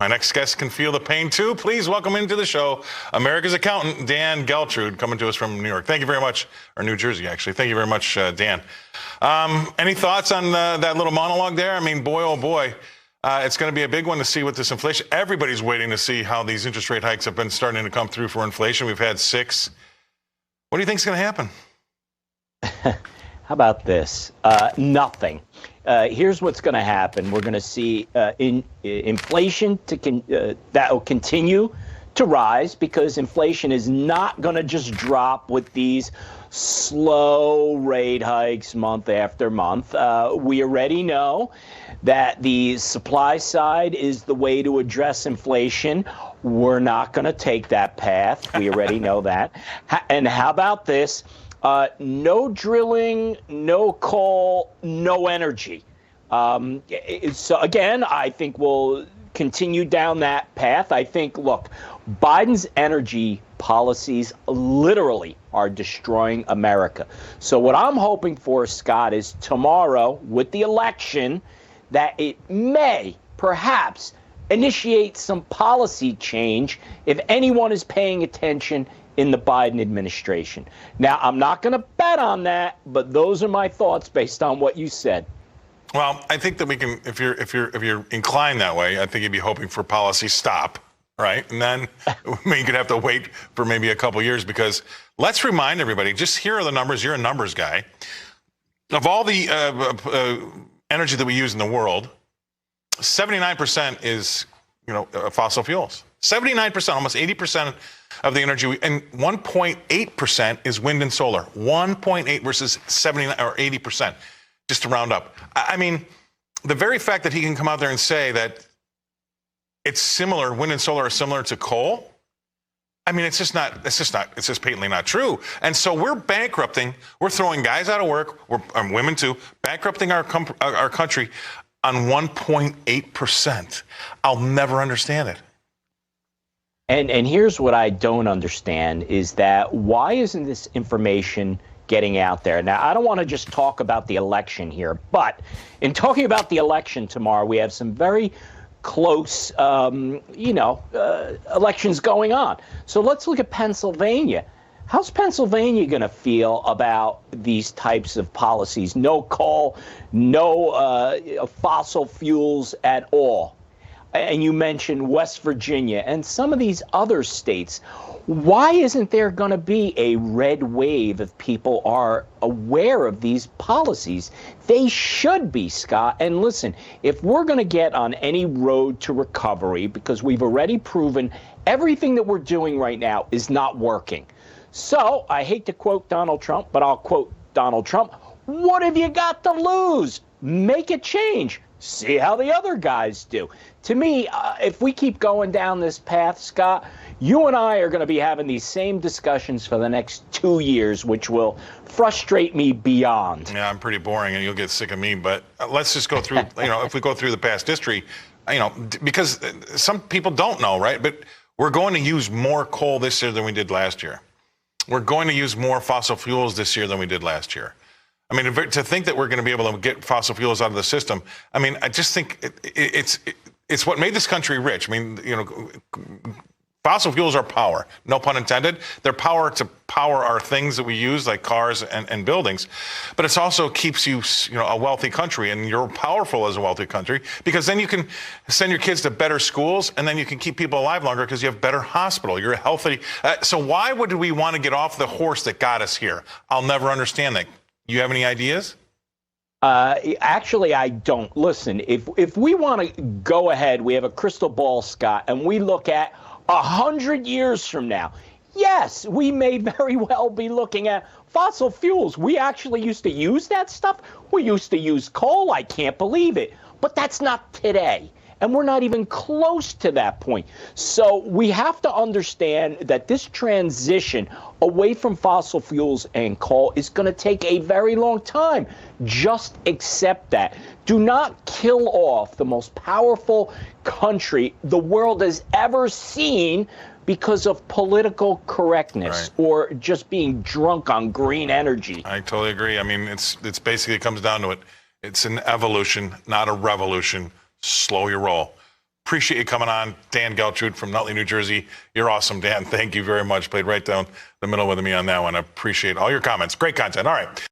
My next guest can feel the pain too. Please welcome into the show America's accountant, Dan Geltrude, coming to us from New York. Thank you very much, or New Jersey, actually. Thank you very much, Dan. Any thoughts on that little monologue there? I mean, boy, oh boy, it's going to be a big one to see what this inflation. Everybody's waiting to see how these interest rate hikes have been starting to come through for inflation. We've had 6. What do you think is going to happen? How about this? Nothing. Here's what's going to happen. We're going to see inflation that will continue to rise because inflation is not going to just drop with these slow rate hikes month after month. We already know that the supply side is the way to address inflation. We're not going to take that path. We already know that. And how about this? No drilling, no coal, no energy. So again, I think we'll continue down that path. I think, look, Biden's energy policies literally are destroying America. So what I'm hoping for, Scott, is tomorrow with the election that it may perhaps initiate some policy change if anyone is paying attention in the Biden administration. Now, I'm not going to bet on that, but those are my thoughts based on what you said. Well, I think that we can, if you're inclined that way, I think you'd be hoping for policy stop, right? And then you could have to wait for maybe a couple years because let's remind everybody, just here are the numbers. You're a numbers guy. Of all the energy that we use in the world, 79% is, fossil fuels. 79%, almost 80% of the energy, and 1.8% is wind and solar. 1.8 versus 79 or 80%, just to round up. I mean, the very fact that he can come out there and say that it's similar, wind and solar are similar to coal. I mean, it's just patently not true. And so we're bankrupting, we're throwing guys out of work, and women too, bankrupting our country on 1.8%. I'll never understand it. And here's what I don't understand is that why isn't this information getting out there? Now, I don't want to just talk about the election here, but in talking about the election tomorrow, we have some very close, elections going on. So let's look at Pennsylvania. How's Pennsylvania going to feel about these types of policies? No coal, no fossil fuels at all. And you mentioned West Virginia and some of these other states. Why isn't there going to be a red wave if people are aware of these policies? They should be, Scott. And listen, if we're going to get on any road to recovery, because we've already proven everything that we're doing right now is not working. So I hate to quote Donald Trump, but I'll quote Donald Trump. What have you got to lose? Make a change. See how the other guys do. To me, if we keep going down this path, Scott, you and I are going to be having these same discussions for the next 2 years, which will frustrate me beyond. Yeah, I'm pretty boring, and you'll get sick of me. But let's just go through, if we go through the past history, because some people don't know, right? But we're going to use more coal this year than we did last year. We're going to use more fossil fuels this year than we did last year. I mean, to think that we're going to be able to get fossil fuels out of the system, I mean, I just think it's what made this country rich. I mean, fossil fuels are power, no pun intended. They're power to power our things that we use, like cars and buildings. But it also keeps you, a wealthy country, and you're powerful as a wealthy country because then you can send your kids to better schools, and then you can keep people alive longer because you have better hospital. You're healthy. So why would we want to get off the horse that got us here? I'll never understand that. You have any ideas? Actually, I don't. Listen, if we want to go ahead, we have a crystal ball, Scott, and we look at 100 years from now. Yes, we may very well be looking at fossil fuels. We actually used to use that stuff. We used to use coal. I can't believe it. But that's not today. And we're not even close to that point. So we have to understand that this transition away from fossil fuels and coal is going to take a very long time. Just accept that. Do not kill off the most powerful country the world has ever seen because of political correctness or just being drunk on green energy. I totally agree. I mean, it's basically comes down to it. It's an evolution, not a revolution. Slow your roll. Appreciate you coming on. Dan Geltrude from Nutley, New Jersey. You're awesome, Dan. Thank you very much. Played right down the middle with me on that one. I appreciate all your comments. Great content. All right.